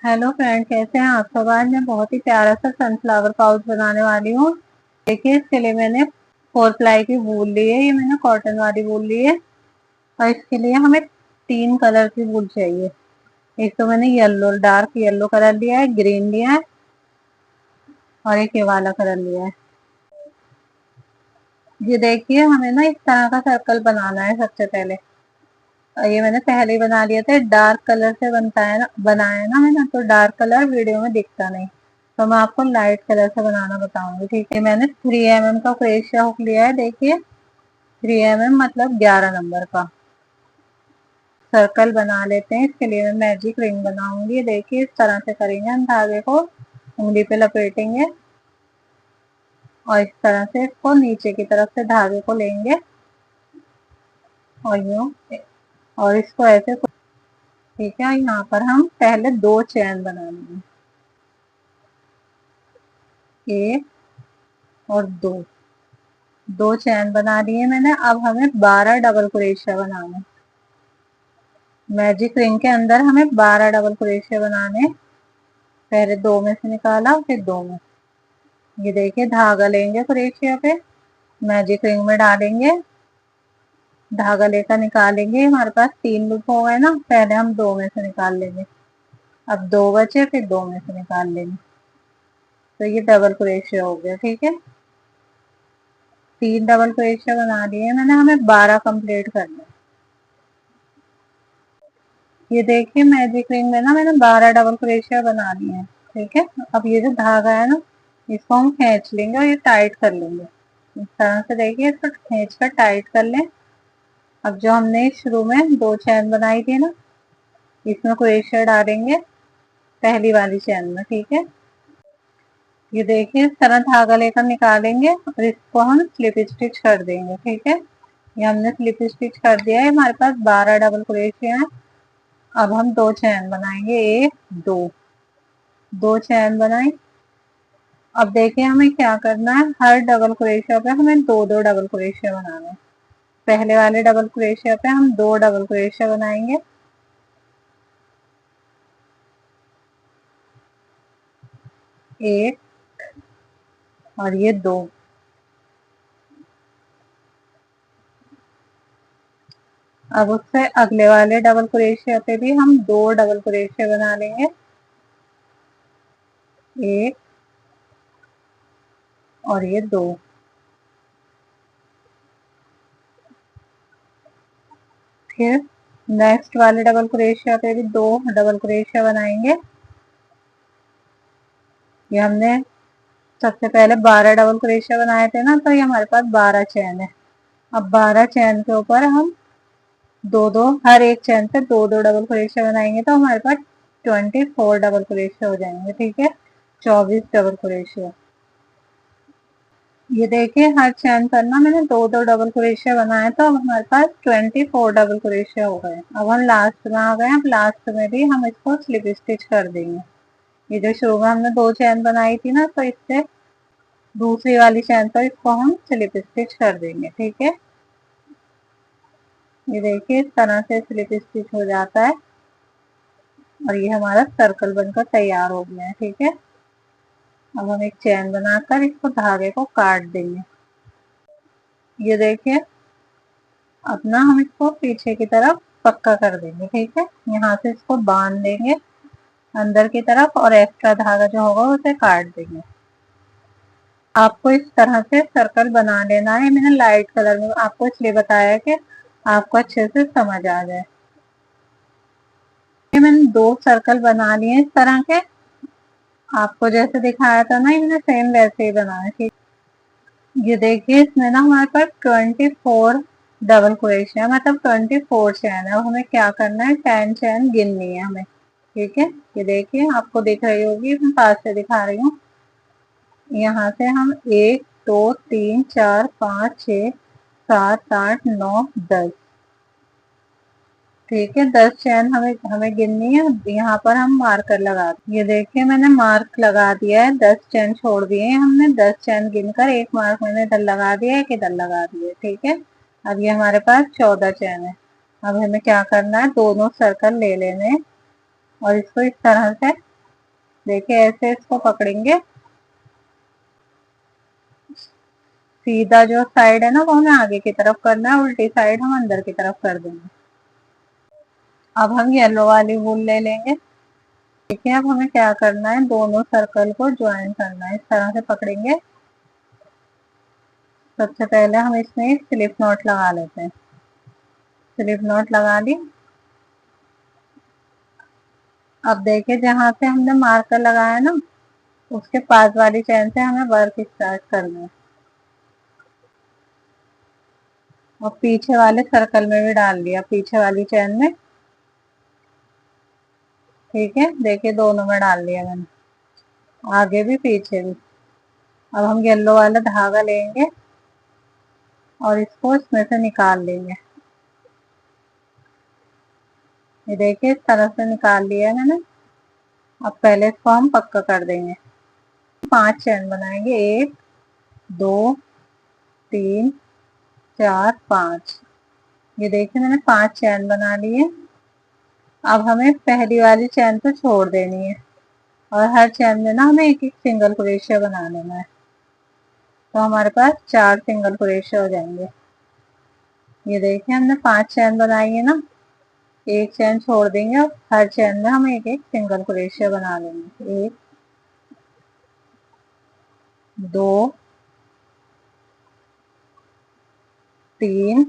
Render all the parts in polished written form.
Hello friend, कैसे हैं आप सब। आज मैं बहुत ही प्यारा सा सनफ्लावर पाउच बनाने वाली हूँ। देखिए, इसके लिए मैंने 4 प्लाई की वूल ली है। ये मैंने कॉटन वाली वूल ली है। और इसके लिए हमें 3 कलर की वूल चाहिए। एक तो मैंने येलो, डार्क येलो कलर लिया है, ग्रीन लिया है और एक ये वाला कलर लिया है। ये देखिए, हमें ना इस तरह का सर्कल बनाना है सबसे पहले। और ये मैंने पहले ही बना लिया था। डार्क कलर से बनता है ना, बनाया है ना मैंने, तो डार्क कलर वीडियो में दिखता नहीं, तो मैं आपको लाइट कलर से बनाना बताऊंगी। ठीक है, मैंने 3 mm का क्रेशिया हुक लिया है। देखिए, 3 mm मतलब 11 नंबर का। सर्कल बना लेते हैं। इसके लिए मैं मैजिक रिंग बनाऊंगी। देखिए, इस तरह से करेंगे, हम धागे को उंगली पे लपेटेंगे और इस तरह से इसको नीचे की तरफ से धागे को लेंगे और यूं, और इसको ऐसे। ठीक है, यहाँ पर हम पहले 2 चैन बना लेंगे, एक और दो। 2 चैन बना लिए मैंने। अब हमें 12 डबल क्रोशिया बनाने। मैजिक रिंग के अंदर हमें 12 डबल क्रोशिया बनाने। पहले 2 में से निकाला, फिर 2 में। ये देखिए, धागा लेंगे क्रोशिया पे, मैजिक रिंग में डालेंगे, धागा लेकर निकालेंगे। हमारे पास 3 लूप हो गए ना। पहले हम 2 में से निकाल लेंगे, अब 2 बचे, फिर 2 में से निकाल लेंगे। तो ये डबल क्रोशिया हो गया। ठीक है, 3 डबल क्रोशिया बना लिए मैंने। हमें 12 कंप्लीट करना है। ये देखिए, मैजिक रिंग में ना मैंने 12 डबल क्रोशिया बना लिए हैं। ठीक है, अब ये जो धागा है ना, इसको हम खींच लेंगे और ये टाइट कर लेंगे। इस तरह से देखिए, इसको खींच कर टाइट कर लें। अब जो हमने शुरू में 2 चैन बनाई थी ना, इसमें क्रोशिया डालेंगे पहली वाली चैन में। ठीक है, ये देखिए, इस तरह धागा लेकर निकालेंगे और इसको हम स्लिप स्टिच कर देंगे। ठीक है, ये हमने स्लिप स्टिच कर दिया है। हमारे पास 12 डबल क्रोशिया है। अब हम 2 चैन बनाएंगे, एक, दो। 2 चैन बनाई। अब देखिए, हमें क्या करना है, हर डबल क्रोशिया पे हमें 2 2 डबल क्रोशिया बनाना है। पहले वाले डबल क्रोशिया पे हम 2 डबल क्रोशिया बनाएंगे, एक और ये दो। अब उससे अगले वाले डबल क्रोशिया पे भी हम 2 डबल क्रोशिया बना लेंगे, एक और ये दो। फिर नेक्स्ट वाले डबल क्रोशिया पे भी 2 डबल क्रोशिया बनाएंगे। ये हमने सबसे पहले 12 डबल क्रोशिया बनाए थे ना, तो ये हमारे पास 12 चैन है। अब 12 चैन के ऊपर हम दो दो, हर एक चैन पे 2 2 डबल क्रोशिया बनाएंगे, तो हमारे पास 24 डबल क्रोशिया हो जाएंगे। ठीक है, 24 डबल क्रोशिया। ये देखिए, हर चैन पर ना मैंने 2 2 डबल क्रोशिया बनाया, तो अब हमारे पास 24 डबल क्रोशिया हो गए। अब हम लास्ट में आ गए। अब लास्ट में भी हम इसको स्लिप स्टिच कर देंगे। ये जो शुरू में हमने 2 चैन बनाई थी ना, तो इससे दूसरी वाली चैन पर इसको हम स्लिप स्टिच कर देंगे। ठीक है, ये देखिए, इस तरह से स्लिप स्टिच हो जाता है और ये हमारा सर्कल बनकर तैयार हो गया है। ठीक है, अब हम एक चैन बनाकर इसको धागे को काट देंगे। ये देखिए, अब ना हम इसको पीछे की तरफ पक्का कर देंगे। ठीक है, यहाँ से इसको बांध देंगे अंदर की तरफ और एक्स्ट्रा धागा जो होगा उसे काट देंगे। आपको इस तरह से सर्कल बना लेना है। मैंने लाइट कलर में आपको इसलिए बताया कि आपको अच्छे से समझ आ जाए। ये मैंने 2 सर्कल बना लिए इस तरह के। आपको जैसे दिखाया था ना, ये मैंने सेम वैसे ही बनाया। ठीक, ये देखिए, इसमें ना हमारे पास 24 डबल क्रोशिया मतलब 24 चैन है। अब हमें क्या करना है, 10 चैन गिननी है हमें। ठीक है, ये देखिए, आपको दिख रही होगी, मैं पास से दिखा रही हूँ। यहाँ से हम 1 2 3 4 5 6 7 8 9 10। ठीक है, 10 चैन हमें हमें गिननी है। यहाँ पर हम मार्कर लगा, ये देखिए, मैंने मार्क लगा दिया है। 10 चैन छोड़ दिए हैं हमने। 10 चैन गिनकर एक मार्क मैंने इधर लगा दिया है, एक इधर लगा दिया। ठीक है, अब ये हमारे पास 14 चैन है। अब हमें क्या करना है, दोनों सर्कल ले लेने और इसको इस तरह से देखिए ऐसे इसको पकड़ेंगे, सीधा जो साइड है ना वो हमें आगे की तरफ करना है, उल्टी साइड हम अंदर की तरफ कर देंगे। अब हम येलो वाली वूल ले लेंगे। देखिए अब हमें क्या करना है, दोनों सर्कल को ज्वाइन करना है, इस तरह से पकड़ेंगे। सबसे पहले हम इसमें स्लिप नॉट लगा लेते हैं। स्लिप नॉट लगा ली। अब देखिए जहाँ से हमने मार्कर लगाया ना, उसके पास वाली चैन से हमें वर्क स्टार्ट करना है, और पीछे वाले सर्कल में भी डाल दिया, पीछे वाली चैन में। ठीक है, देखिए दोनों में डाल दिया मैंने, आगे भी पीछे भी। अब हम येलो वाला धागा लेंगे और इसको इसमें से निकाल लेंगे। ये देखिए इस तरह से निकाल लिया मैंने। अब पहले इसको हम पक्का कर देंगे। 5 चैन बनाएंगे, 1 2 3 4 5। ये देखिए मैंने 5 चैन बना ली है। अब हमें पहली वाली चैन तो छोड़ देनी है, और हर चैन में ना हमें एक एक सिंगल क्रोशिया बना लेना है। तो हमारे पास 4 सिंगल क्रोशिया हो जाएंगे। ये देखिए हमने 5 चैन बनाई है ना, एक चैन छोड़ देंगे और हर चैन में हम एक एक सिंगल क्रोशिया बना लेंगे। 1 2 3।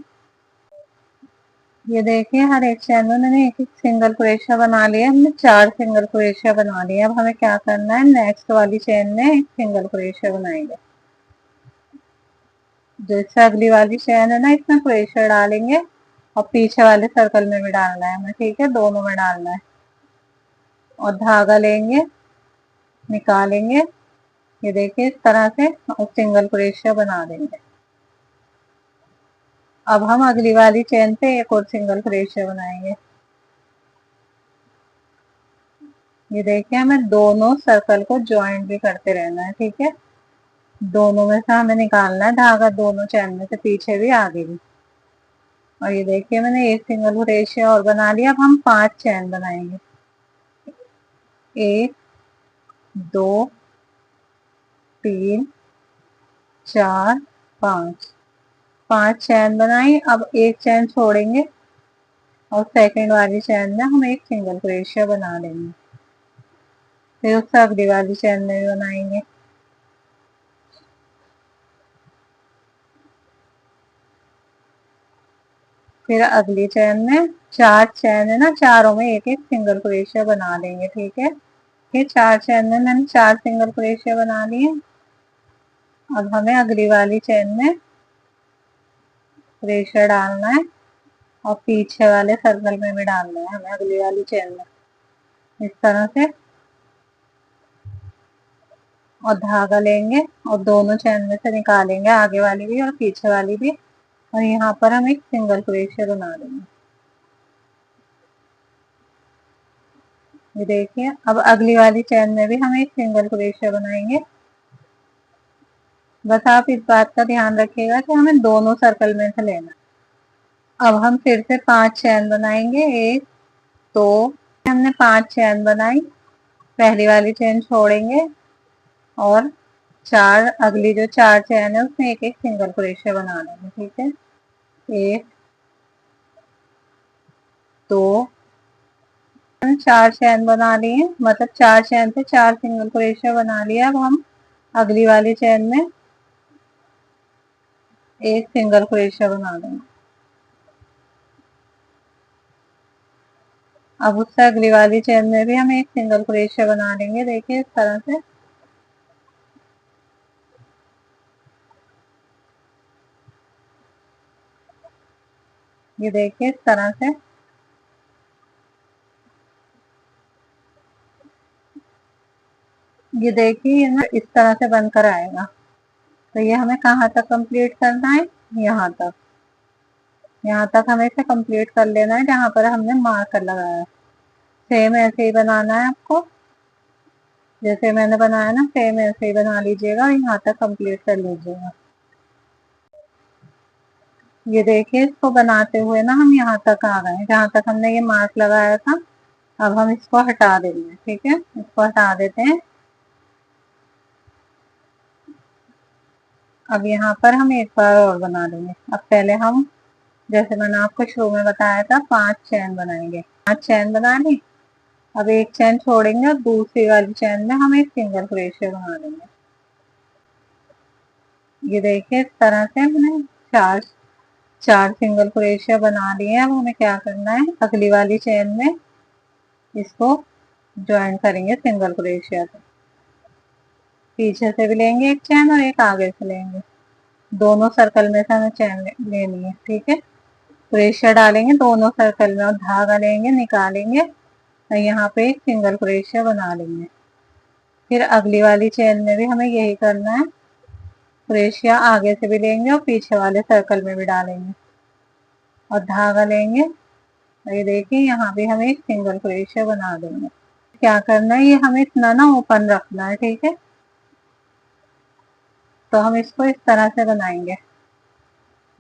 ये देखिए हर एक चैन में मैंने एक एक सिंगल क्रोशिया बना लिया, हमने 4 सिंगल क्रोशिया बना लिया। अब हमें क्या करना है, नेक्स्ट वाली चैन में एक सिंगल क्रोशिया बनाएंगे। जैसे अगली वाली चैन है ना, इसमें क्रोशिया डालेंगे, और पीछे वाले सर्कल में भी डालना है हमें। ठीक है, दोनों में डालना है। और धागा लेंगे, निकालेंगे, ये देखिए इस तरह से, और सिंगल क्रोशिया बना देंगे। अब हम अगली वाली चैन पे एक और सिंगल क्रोशिया बनाएंगे। ये देखिए हमें दोनों सर्कल को ज्वाइंट भी करते रहना है। ठीक है, दोनों में से हमें निकालना है धागा, दोनों चैन में से, पीछे भी आगे भी। और ये देखिए मैंने एक सिंगल क्रोशिया और बना लिया। अब हम 5 चैन बनाएंगे, 1 2 3 4 5। 5 चैन बनाई। अब एक चैन छोड़ेंगे, और सेकंड वाली चैन में हम एक सिंगल क्रोशिया बना लेंगे। फिर उससे अगली वाली चैन में भी बनाएंगे। फिर अगली चैन में 4 चैन है ना, चारों में एक एक सिंगल क्रोशिया बना लेंगे। ठीक है, फिर 4 चैन में मैंने 4 सिंगल क्रोशिया बना लिए। अब हमें अगली वाली चैन में क्रोशिया डालना है, और पीछे वाले सर्कल में भी डालना है हमें, अगली वाली चैन में, इस तरह से। और धागा लेंगे, और दोनों चैन में से निकालेंगे, आगे वाली भी और पीछे वाली भी, और यहाँ पर हम एक सिंगल क्रोशिया बना देंगे। ये देखिए अब अगली वाली चैन में भी हम एक सिंगल क्रोशिया बनाएंगे। बस आप इस बात का ध्यान रखिएगा कि हमें दोनों सर्कल में से लेना है। अब हम फिर से 5 चैन बनाएंगे, 1 2। हमने 5 चैन बनाई, पहली वाली चैन छोड़ेंगे, और 4 अगली जो 4 चैन है उसमें एक एक सिंगल क्रोशिया बना लेंगे। ठीक है, 1 2। 4 चैन बना लिए, मतलब 4 चैन से 4 सिंगल क्रोशिया बना लिया। अब हम अगली वाली चैन में एक सिंगल क्रोशिया बना देंगे। अब उससे अगली वाली चैन में भी हम एक सिंगल क्रोशिया बना लेंगे। देखिए इस तरह से। ये देखिए इस तरह से। ये देखिए ना इस तरह से बनकर आएगा। तो ये हमें कहाँ तक कंप्लीट करना है, यहाँ तक। यहाँ तक हमें इसे कंप्लीट कर लेना है जहाँ पर हमने मार्कर लगाया। सेम ऐसे ही बनाना है आपको, जैसे मैंने बनाया ना, सेम ऐसे ही बना लीजिएगा और यहाँ तक कंप्लीट कर लीजिएगा। ये देखिए इसको बनाते हुए ना हम यहाँ तक आ गए, जहाँ तक हमने ये मार्क लगाया था अब हम इसको हटा देंगे, ठीक है, इसको हटा देते हैं। अब यहाँ पर हम एक बार और बना लेंगे। अब पहले हम, जैसे मैंने आपको शुरू में बताया था, 5 चैन बनाएंगे। 5 चैन बना ली। अब एक चैन छोड़ेंगे और दूसरी वाली चैन में हम एक सिंगल क्रोशिया बना लेंगे। ये देखिए, इस तरह से हमने चार चार सिंगल क्रोशिया बना लिए। अब हमें क्या करना है, अगली वाली चेन में इसको ज्वाइन करेंगे सिंगल क्रोशिया से। पीछे से भी लेंगे एक चैन और एक आगे से लेंगे, दोनों सर्कल में से हमें चैन लेनी है, ठीक है। क्रोशिया डालेंगे दोनों सर्कल में और धागा लेंगे, निकालेंगे और यहाँ पे एक सिंगल क्रोशिया बना लेंगे। फिर अगली वाली चेन में भी हमें यही करना है। क्रोशिया आगे से भी लेंगे और पीछे वाले सर्कल में भी डालेंगे और धागा लेंगे। ये देखिए, यहाँ भी हमें एक सिंगल क्रोशिया बना देंगे। क्या करना है, ये हमें इतना ना ओपन रखना है, ठीक है। तो हम इसको इस तरह से बनाएंगे।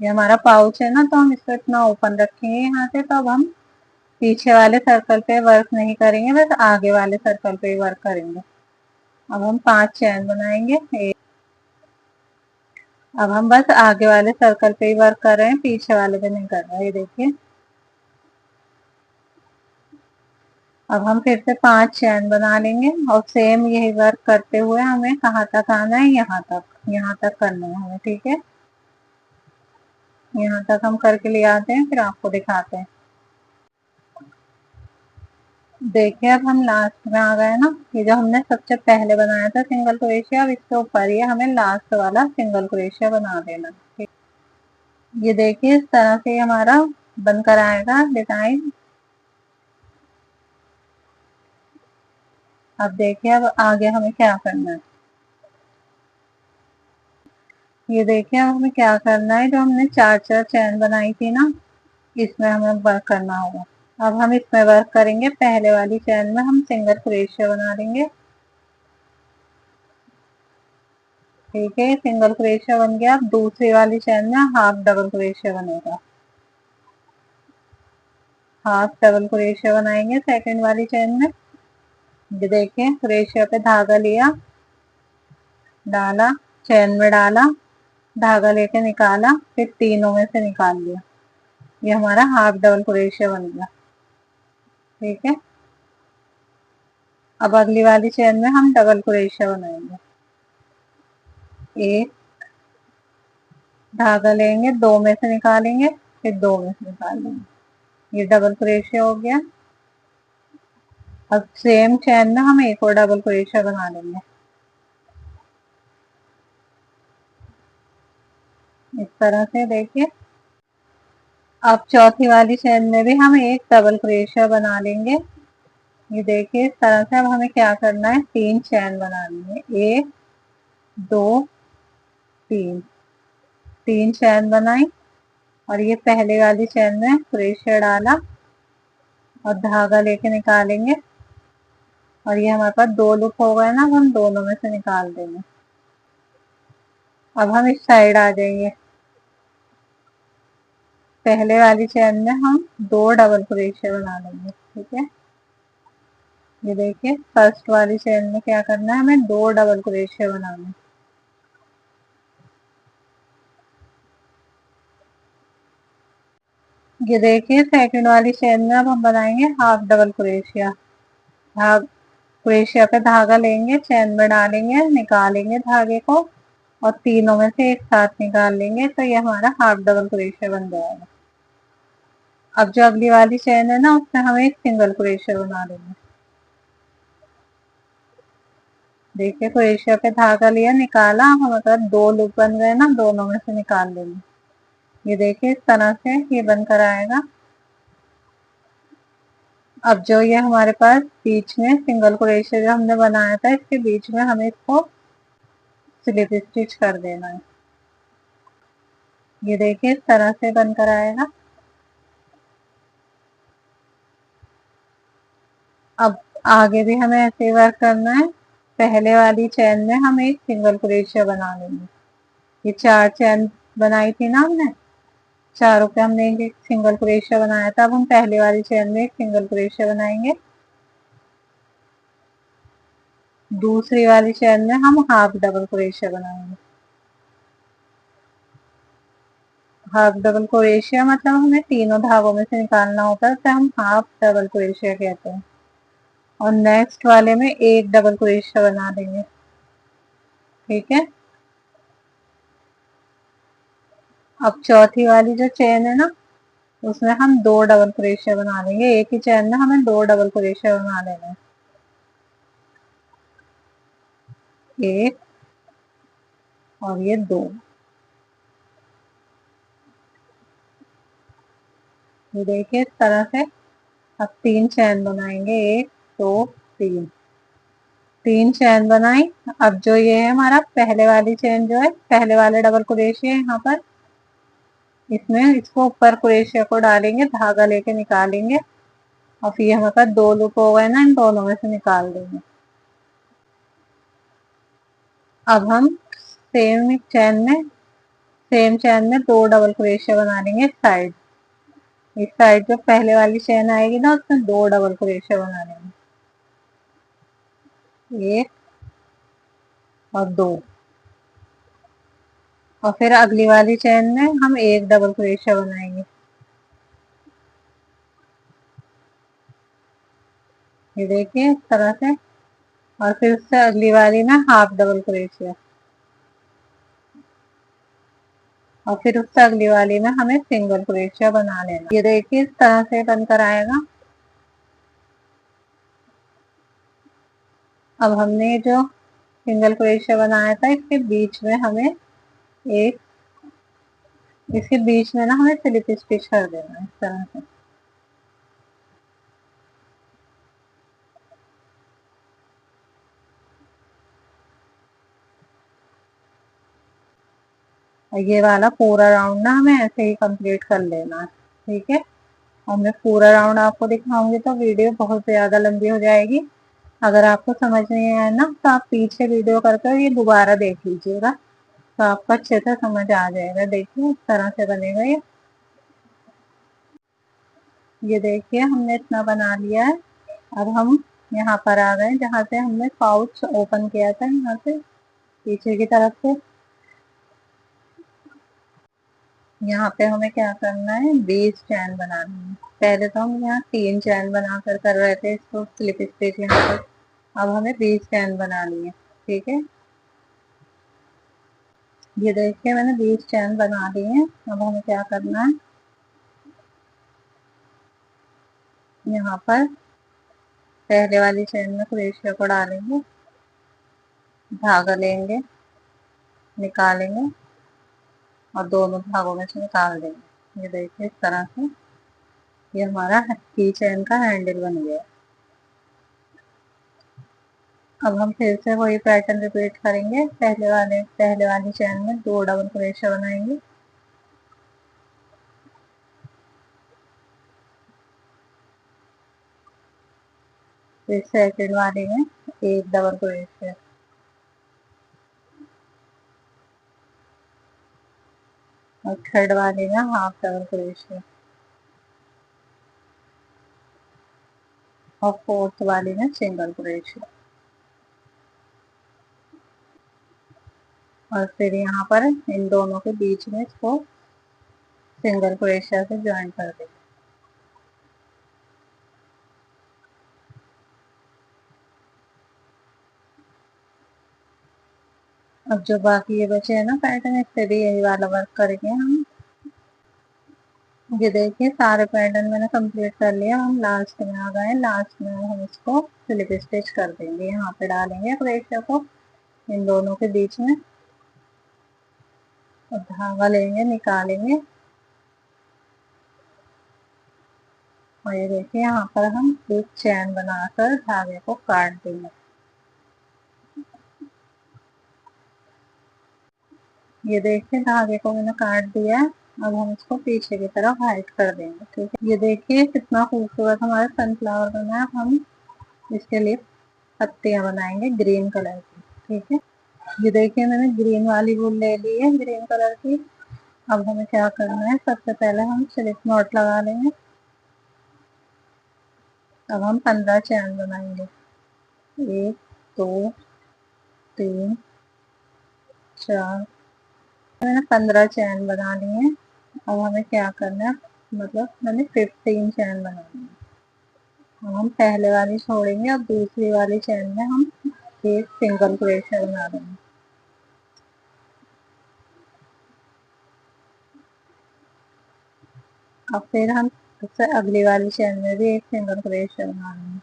ये हमारा पाउच है ना, तो हम इसको इतना ओपन रखेंगे यहाँ से। तो अब हम पीछे वाले सर्कल पे वर्क नहीं करेंगे, बस आगे वाले सर्कल पे ही वर्क करेंगे। अब हम 5 चैन बनाएंगे। अब हम बस आगे वाले सर्कल पे ही वर्क कर रहे हैं, पीछे वाले पे नहीं कर रहे हैं। ये देखिए, अब हम फिर से 5 चैन बना लेंगे और सेम यही वर्क करते हुए हमें कहाँ तक आना है, यहाँ तक करना है हमें, ठीक है। यहाँ तक हम करके ले आते हैं, फिर आपको दिखाते हैं। देखिए, अब हम लास्ट में आ गए ना। ये जो हमने सबसे पहले बनाया था सिंगल क्रोशिया, अब इसके ऊपर ही हमें लास्ट वाला सिंगल क्रोशिया बना देना, ठीक। ये देखिए, इस तरह से हमारा बनकर आएगा डिजाइन। अब देखिए, अब आगे हमें क्या करना है। ये देखिए, अब हमें क्या करना है, जो हमने 4 चैन बनाई थी ना, इसमें हमें वर्क करना होगा। अब हम इसमें वर्क करेंगे। पहले वाली चैन में हम सिंगल क्रोशिया बना देंगे, ठीक है। सिंगल क्रोशिया बन गया। अब दूसरी वाली चैन में हाफ डबल क्रोशिया बनेगा। हाफ डबल क्रोशिया बनाएंगे सेकंड वाली चैन में। ये देखिए, क्रोशिया पे धागा लिया, डाला, चैन में डाला, धागा लेके निकाला, फिर तीनों में से निकाल लिया। ये हमारा हाफ डबल क्रोशिया बन गया, ठीक है। अब अगली वाली चैन में हम डबल क्रोशिया बनाएंगे। एक धागा लेंगे, दो में से निकालेंगे, फिर दो में से निकाल लेंगे। ये डबल क्रोशिया हो गया। अब सेम चैन में हम एक और डबल क्रोशिया बना लेंगे, इस तरह से। देखिए, अब चौथी वाली चैन में भी हम एक डबल क्रोशिया बना लेंगे। ये देखिए, इस तरह से। अब हमें क्या करना है, 3 चैन बनानी है। 1 2 3, 3 चैन बनाई और ये पहले वाली चैन में क्रोशिया डाला और धागा लेके निकालेंगे और ये हमारे पास 2 लूप हो गए ना, अब हम दोनों में से निकाल देंगे। अब हम इस साइड आ जाएंगे। पहले वाली चैन में हम 2 डबल क्रोशिया बना लेंगे, ठीक है। ये देखिए, फर्स्ट वाली चैन में क्या करना है, हमें 2 डबल क्रोशिया बनाने। ये देखिए, सेकंड वाली चैन में अब हम बनाएंगे हाफ डबल क्रोशिया। क्रोशिया पे धागा लेंगे, चैन में डालेंगे, निकालेंगे धागे को और तीनों में से एक साथ निकाल लेंगे। तो ये हमारा हाफ डबल क्रोशिया बन जाएगा। अब जो अगली वाली चैन है ना, उसमें हमें एक सिंगल क्रोशिया बना देंगे। देखिए, क्रोशिया पे धागा लिया, निकाला, हमारे पास 2 लूप बन गए ना, दोनों में से निकाल लेंगे। ये देखिए, इस तरह से ये बनकर आएगा। अब जो ये हमारे पास बीच में सिंगल क्रोशिया जो हमने बनाया था, इसके बीच में हमें इसको स्लिप स्टिच कर देना है। ये देखिए, इस तरह से बनकर आएगा। अब आगे भी हमें ऐसे वर्क करना है। पहले वाली चैन में हम एक सिंगल क्रोशिया बना लेंगे। ये 4 चैन बनाई थी ना हमने, चारों पे हमने एक सिंगल क्रोशिया बनाया था। अब हम पहले वाली चैन में एक सिंगल क्रोशिया बनाएंगे दूसरी वाली चेन में हम हाफ डबल क्रोशिया बनाएंगे। हाफ डबल क्रोशिया मतलब हमें तीनों धागों में से निकालना होता है, तो हम हाफ डबल क्रोशिया कहते हैं। और नेक्स्ट वाले में एक डबल क्रोशिया बना देंगे। ठीक है, अब चौथी वाली जो चेन है ना, उसमें हम दो डबल क्रोशिया बना लेंगे। एक ही चेन में हमें दो डबल क्रोशिया बना लेना है। एक और ये दो। ये देखिए इस तरह से अब तीन चैन बनाएंगे। एक, दो, तीन। तीन चैन बनाई। अब जो ये है हमारा पहले वाली चेन जो है, पहले वाले डबल क्रोशिया यहाँ पर, इसमें इसको ऊपर क्रोशिया को डालेंगे, धागा लेके निकालेंगे। और फिर हमारे पास दो लूप हो गए ना, इन दोनों में से निकाल देंगे। अब हम सेम चैन में दो डबल क्रोशिया बना लेंगे साइड। इस साइड जो पहले वाली चेन आएगी ना, उसमें दो डबल क्रोशिया बना लेंगे। एक और दो। और फिर अगली वाली चेन में हम एक डबल क्रोशिया बनाएंगे। ये देखिए इस तरह से। और फिर उससे अगली वाली में हाफ डबल क्रोशिया। और फिर उससे अगली वाली में हमें सिंगल क्रोशिया बना लेना। ये देखिए इस तरह से बनकर आएगा। अब हमने जो सिंगल क्रोशिया बनाया था, एक इसके बीच में ना हमें स्लिप स्टिच कर देना है इस तरह से। और ये वाला पूरा राउंड ना हमें ऐसे ही कंप्लीट कर लेना है। ठीक है, और मैं पूरा राउंड आपको दिखाऊंगी तो वीडियो बहुत ज्यादा लंबी हो जाएगी। अगर आपको समझ नहीं आया ना, तो आप पीछे वीडियो करके ये दोबारा देख लीजिएगा, तो आपको अच्छे से समझ आ जाएगा। देखिए इस तरह से बनेगा ये। ये देखिए हमने इतना बना लिया है। अब हम यहाँ पर आ गए जहाँ से हमने पाउच ओपन किया था, यहाँ से पीछे की तरफ से। यहाँ पे हमें क्या करना है, 20 चैन बनानी है। पहले तो हम यहाँ 3 चैन बनाकर कर रहे थे इसको स्लिप स्टिच यहाँ पर। अब हमें 20 चैन बनानी है। ठीक है, ये देखिए मैंने 20 चैन बना दी है। अब हमें क्या करना है, यहाँ पर पहले वाली चैन में क्रोशिया को डालेंगे, धागा लेंगे, निकालेंगे और दोनों धागों में से निकाल देंगे। ये देखिए इस तरह से ये हमारा की चैन का हैंडल बन गया। अब हम फिर से वही पैटर्न रिपीट करेंगे। पहले वाली चैन में दो डबल क्रोशिया बनाएंगे। फिर सेकंड वाले में एक डबल क्रोशिया। और थर्ड वाले में हाफ डबल क्रोशिया। और फोर्थ वाले में सिंगल क्रोशिया। और फिर यहाँ पर इन दोनों के बीच में इसको सिंगल क्रोशिया से ज्वाइन कर देंगे। अब जो बाकी ये बचे हैं ना पैटर्न, इस पे भी यही वाला वर्क करेंगे हम। ये देखिए सारे पैटर्न मैंने कंप्लीट कर लिया। हम लास्ट में आ गए। लास्ट में हम इसको स्लिप स्टिच कर देंगे। यहाँ पे डालेंगे क्रोशिया को इन दोनों के बीच में और धागा लेंगे, निकालेंगे। और ये देखिए यहाँ पर हम एक चैन बनाकर धागे को काट देंगे। ये देखिए धागे को मैंने काट दिया है। अब हम इसको पीछे की तरफ हाइड कर देंगे। ठीक है, ये देखिए कितना खूबसूरत हमारा सनफ्लावर बना है। हम इसके लिए पत्तियां बनाएंगे ग्रीन कलर की। ठीक है, ये देखिए मैंने ग्रीन वाली वूल ले ली है, ग्रीन कलर की। अब हमें क्या करना है, सबसे पहले हम स्लिप नॉट लगा लेंगे। अब हम 15 चैन बनाएंगे। एक, 2 3 4, मैंने 15 चैन बना लिए हैं। अब हमें क्या करना है, मतलब मैंने 15 चैन बनानी है। अब हम पहले वाली छोड़ेंगे और दूसरी वाली चैन में हम एक सिंगल क्रोशिया बना देंगे। अब फिर हम उससे अगली वाली चैन में भी एक सिंगल क्रोशिया बना देंगे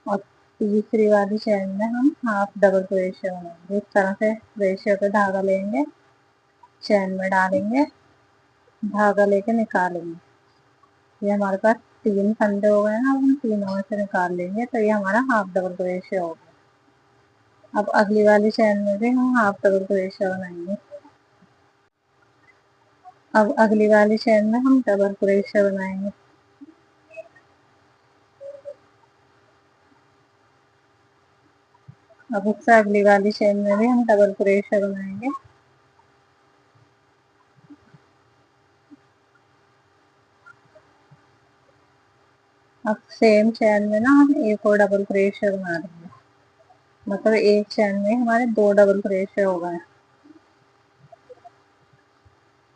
और तीसरी वाली चैन में हम हाफ डबल क्रोशिया बनाएंगे। इस तरह से क्रोशिया पे धागा लेंगे, चैन में डालेंगे, धागा लेके निकालेंगे। ये हमारे पास 3 फंदे हो गए ना, अब हम तीनों में से निकाल लेंगे तो ये हमारा हाफ डबल क्रोशिया हो गया। अब अगली वाली चैन में भी हम हाफ डबल क्रोशिया बनाएंगे। अब अगली वाली चैन में हम डबल क्रोशिया बनाएंगे। अब उससे अगली वाली चैन में भी हम डबल क्रोशिया बनाएंगे। अब सेम चैन में ना हम एक और डबल क्रोशिया बना देंगे, मतलब एक चैन में हमारे 2 डबल क्रोशिया हो गए।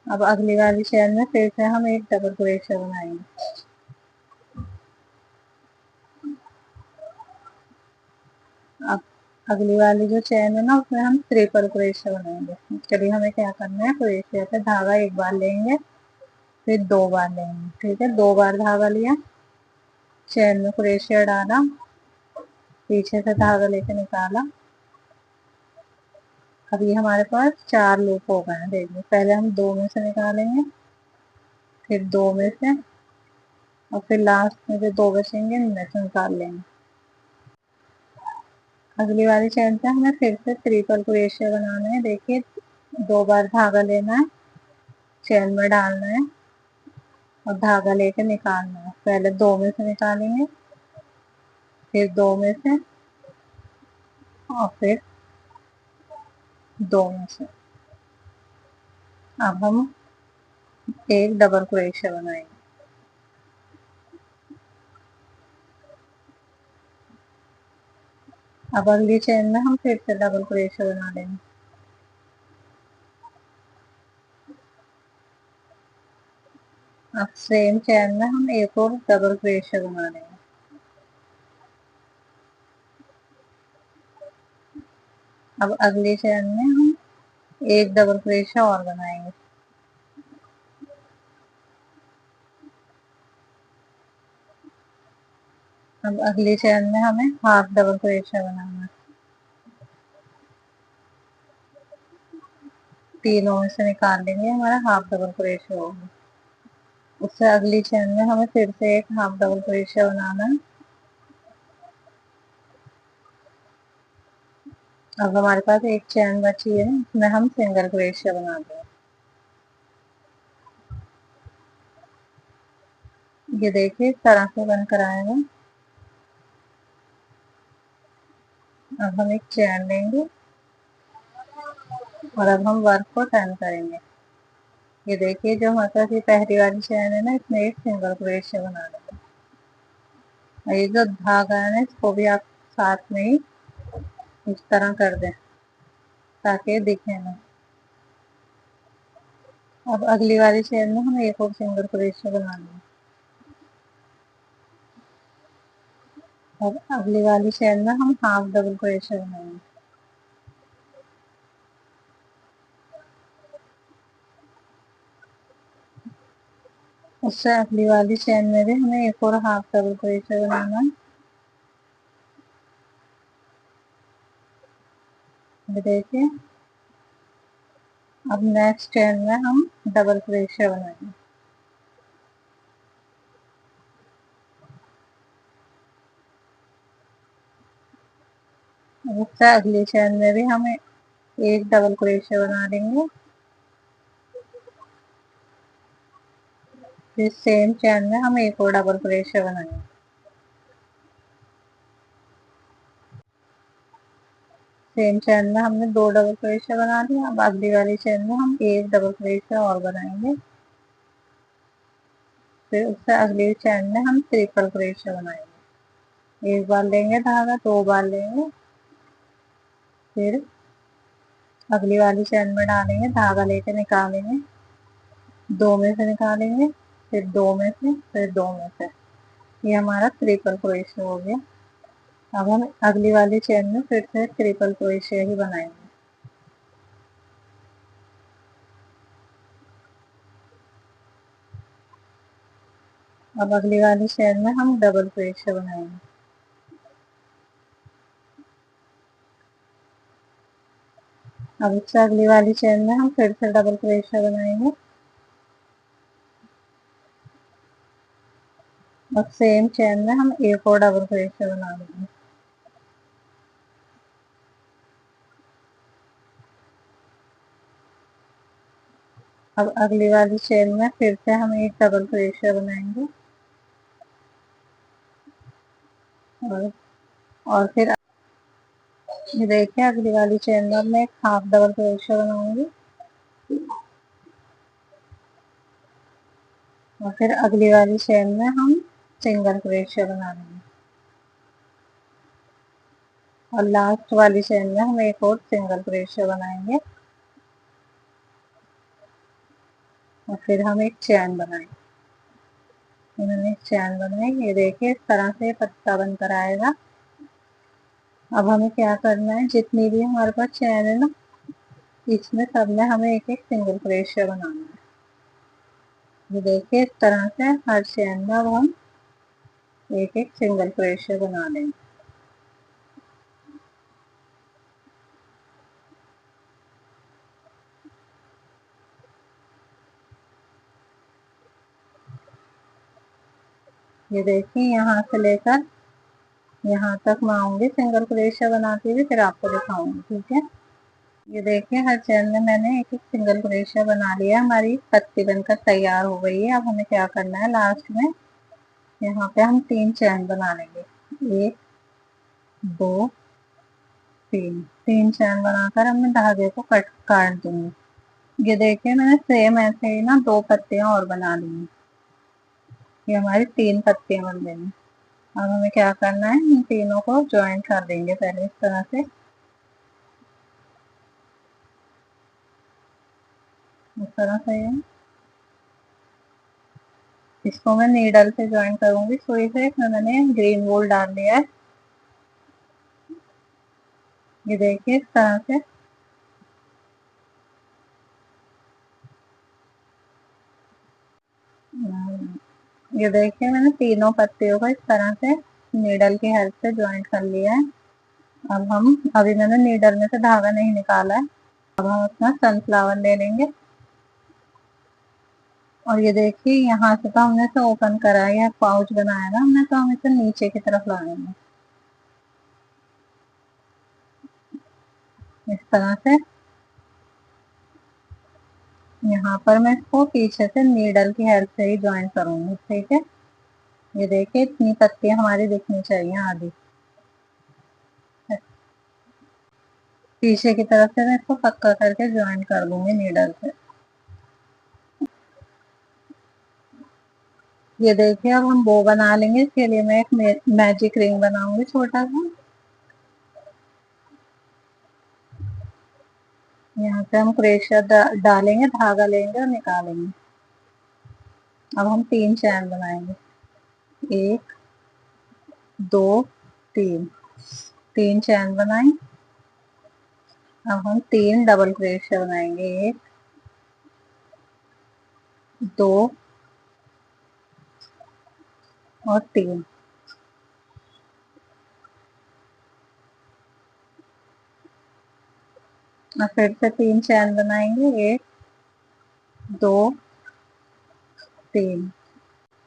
अब अगली वाली चैन में फिर से हम एक डबल क्रोशिया बनाएंगे। अब अगली वाली जो चैन है ना, उसमें हम ट्रिपल क्रोशिया बनाएंगे। चलिए हमें क्या करना है, क्रोशिया पे धागा एक बार लेंगे, फिर 2 बार लेंगे। ठीक है, 2 बार धागा लिया, चैन में क्रोशिया डाला, पीछे से धागा लेके निकाला। अब ये हमारे पास 4 लूप हो गए हैं। देखिए, पहले हम 2 में से निकालेंगे, फिर 2 में से, और फिर लास्ट में जो 2 बचेंगे इनमें से निकाल लेंगे। अगली वाली चैन से हमें फिर से ट्रिपल क्रोशिया बनाना है। देखिए, 2 बार धागा लेना है, चैन में डालना है और धागा लेके निकालना है। पहले 2 में से निकालेंगे, फिर 2 में से, और फिर 2 में से। अब हम एक डबल क्रोशिया बनाएंगे। अब अगली चैन में हम फिर से डबल क्रोशिया बना लेंगे। अब सेम चैन में हम एक और डबल क्रोशिया बना लेंगे। अब अगली चैन में हम एक डबल क्रोशिया और बनाएंगे। अब अगली चैन में हमें हाफ डबल क्रोशिया बनाना है। तीनों में से निकाल लेंगे, हमारा हाफ डबल क्रोशिया होगा। उससे अगली चैन में हमें फिर से एक हाफ डबल क्रोशिया बनाना है। अब हमारे पास एक चैन बची है, इसमें हम सिंगल क्रोशिया बना देंगे। ये देखिए, इस तरह से बनकर आएगा। अब हम एक चैन लेंगे और अब हम वर्क को टर्न करेंगे। ये देखिए, जो हमारे पास ये पहली वाली चैन है ना, इसमें एक सिंगल क्रोशिया बना देंगे। और ये जो धागा है ना, इसको भी आप साथ में ही इस तरह कर दें ताकि दिखे ना। अब अगली वाली चेन में हम एक और सिंगल क्रोशिया बना लेंगे। अब अगली वाली चेन में हम हाफ डबल क्रोशिया बनाएंगे। उससे अगली वाली चेन में भी हमें एक और हाफ डबल क्रोशिया बनाना है। ये देखिए, अब नेक्स्ट चेन में हम डबल क्रोशिया बनाएंगे। उससे अगली चेन में भी हम एक डबल क्रोशिया बना लेंगे। फिर सेम चेन में हम एक और डबल क्रोशिया बनाएंगे। सेम चेन में हमने 2 डबल क्रोशिया बना लिया। अब अगली वाली चेन में हम एक डबल क्रोशिया और बनाएंगे। फिर उससे अगली चैन में हम ट्रिपल क्रोशिया बनाएंगे। एक बार लेंगे धागा, 2 बार लेंगे, फिर अगली वाली चैन में डालेंगे, धागा लेके निकालेंगे, 2 में से निकालेंगे, फिर 2 में से, फिर 2 में से। ये हमारा ट्रिपल क्रोशिया हो गया। अब हम अगली वाली चेन में फिर से ट्रिपल क्रोशिया ही बनाएंगे। अब अगली वाली चेन में हम डबल क्रोशिया बनाएंगे। अब इससे अगली वाली चेन में हम फिर से डबल क्रोशिया बनाएंगे और सेम चेन में हम एक और डबल क्रोशिया बना लेंगे। अब अगली वाली चेन में फिर से हम एक डबल क्रोशिया बनाएंगे और फिर ये देखिए अगली वाली चेन में मैं एक हाफ डबल क्रोशिया बनाऊंगी और फिर अगली वाली चेन में हम सिंगल क्रोशिया बना लेंगे और लास्ट वाली चेन में हम एक और सिंगल क्रोशिया बनाएंगे और फिर हम एक चैन बनाएंगे। मैंने एक चैन बनाई, ये देखिए इस तरह से पत्ता बनकर आएगा। अब हमें क्या करना है, जितनी भी हमारे पास चैन है ना, इसमें सब में हमें एक एक सिंगल क्रोशिया बनाना है। ये देखिए इस तरह से हर चैन में अब हम एक एक सिंगल क्रोशिया बना लेंगे। ये देखिए यहाँ से लेकर यहाँ तक मैं आऊंगी सिंगल क्रोशिया बनाती हुई, फिर आपको दिखाऊंगी, ठीक है। ये देखिए हर चैन में मैंने एक एक सिंगल क्रोशिया बना लिया, हमारी पत्ती बनकर तैयार हो गई है। अब हमें क्या करना है, लास्ट में यहाँ पे हम 3 चैन बना लेंगे, 1 2 3। 3 चैन बनाकर हमने धागे को काट दूंगी। ये देखिए मैंने सेम ऐसे ही ना 2 पत्तियां और बना ली हैं। ये हमारी 3 पत्तियां बन गई हैं। अब हमें क्या करना है, इन तीनों को ज्वाइन कर देंगे पहले इस तरह से, इस तरह से है। इसको मैं नीडल से ज्वाइन करूंगी सुई से, इसमें मैंने ग्रीन वूल डाल दिया है। ये देखिए इस तरह से। ये देखिए मैंने तीनों पत्तियों को इस तरह से नीडल की हेल्प से ज्वाइन कर लिया है। अब हम अभी मैंने नीडल में से धागा नहीं निकाला है। अब हम अपना सनफ्लावर ले लेंगे और ये देखिए यहाँ से तो हमने इसे ओपन करा है, यह पाउच बनाया ना हमने, तो हम इसे नीचे की तरफ लाएंगे इस तरह से। यहाँ पर मैं इसको पीछे से नीडल की हेल्प से ही ज्वाइन करूंगी, ठीक है। ये देखिए इतनी पत्तियां हमारी दिखनी चाहिए आधी। पीछे की तरफ से मैं इसको पक्का करके ज्वाइन कर दूंगी नीडल से। ये देखिए अब हम बो बना लेंगे, इसके लिए मैं एक मैजिक रिंग बनाऊंगी छोटा सा। यहाँ पे हम क्रोशिया डालेंगे, धागा लेंगे और निकालेंगे। अब हम 3 चैन बनाएंगे, 1 2 3। 3 चैन बनाए। अब हम 3 डबल क्रोशिया बनाएंगे, 1 2 और 3। अब फिर से 3 चैन बनाएंगे, 1 2 3।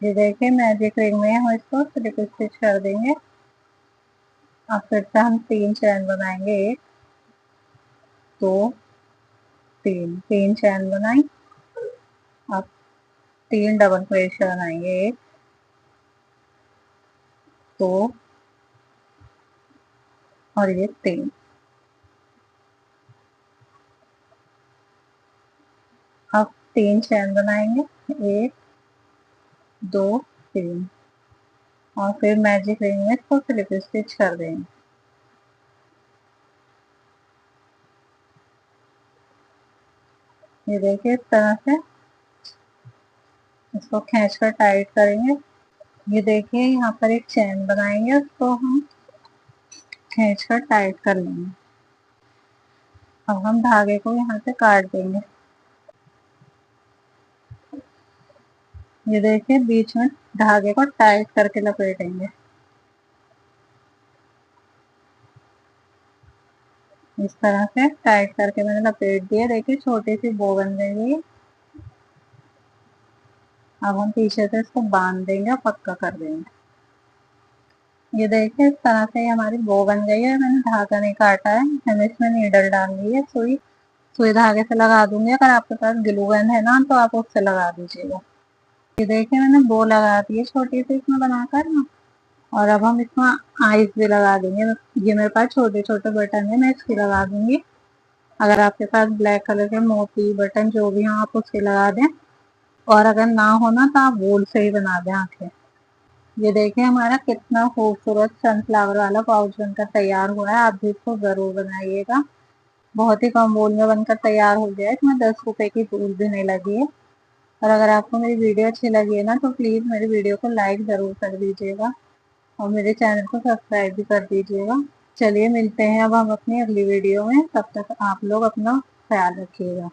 ये देखिए मैजिक रिंग में हम इसको स्लिप स्टिच कर देंगे। अब फिर से हम 3 चैन बनाएंगे, 1 2 3। 3 चैन बनाए। अब 3 डबल क्रोशिया बनाएंगे, 1 2 और ये 3। अब 3 चैन बनाएंगे, 1 2 3 और फिर मैजिक रिंग में इसको स्लिप स्टिच कर देंगे। ये देखिए इस तरह से इसको खींच कर टाइट करेंगे। ये देखिए यहाँ पर एक चेन बनाएंगे, उसको हम खींच कर टाइट कर लेंगे। अब हम धागे को यहाँ से काट देंगे। ये देखिए बीच में धागे को टाइट करके लपेटेंगे। इस तरह से टाइट करके मैंने लपेट दिया। देखिए छोटी सी बो बन गई है। अब हम पीछे से इसको बांध देंगे और पक्का कर देंगे। ये देखिए इस तरह से हमारी बो बन गई है। मैंने धागा नहीं काटा है, मैंने इसमें नीडल डाल ली है। सुई सुई धागे से लगा दूंगी। अगर आपके पास ग्लू गन है ना तो आप उससे लगा दीजिएगा। ये देखिए मैंने बो लगा दी है छोटी सी इसमें बनाकर ना। और अब हम इसमें आईज भी लगा देंगे। ये मेरे पास छोटे छोटे बटन है, मैं इसकी लगा दूंगी। अगर आपके पास ब्लैक कलर के मोती बटन जो भी हो आप उसके लगा दें। और अगर ना हो ना तो आप वूल से ही बना दें आंखें। ये देखिए हमारा कितना खूबसूरत सनफ्लावर वाला पाउच बनकर तैयार हुआ है। आप भी इसको जरूर बनाइएगा। बहुत ही कम वूल में बनकर तैयार हो गया है। इसमें 10 रुपए की वूल भी नहीं लगी है। और अगर आपको मेरी वीडियो अच्छी लगी है ना तो प्लीज मेरी वीडियो को लाइक जरूर कर दीजिएगा और मेरे चैनल को सब्सक्राइब भी कर दीजिएगा। चलिए मिलते हैं अब हम अपनी अगली वीडियो में। तब तक आप लोग अपना ख्याल रखिएगा।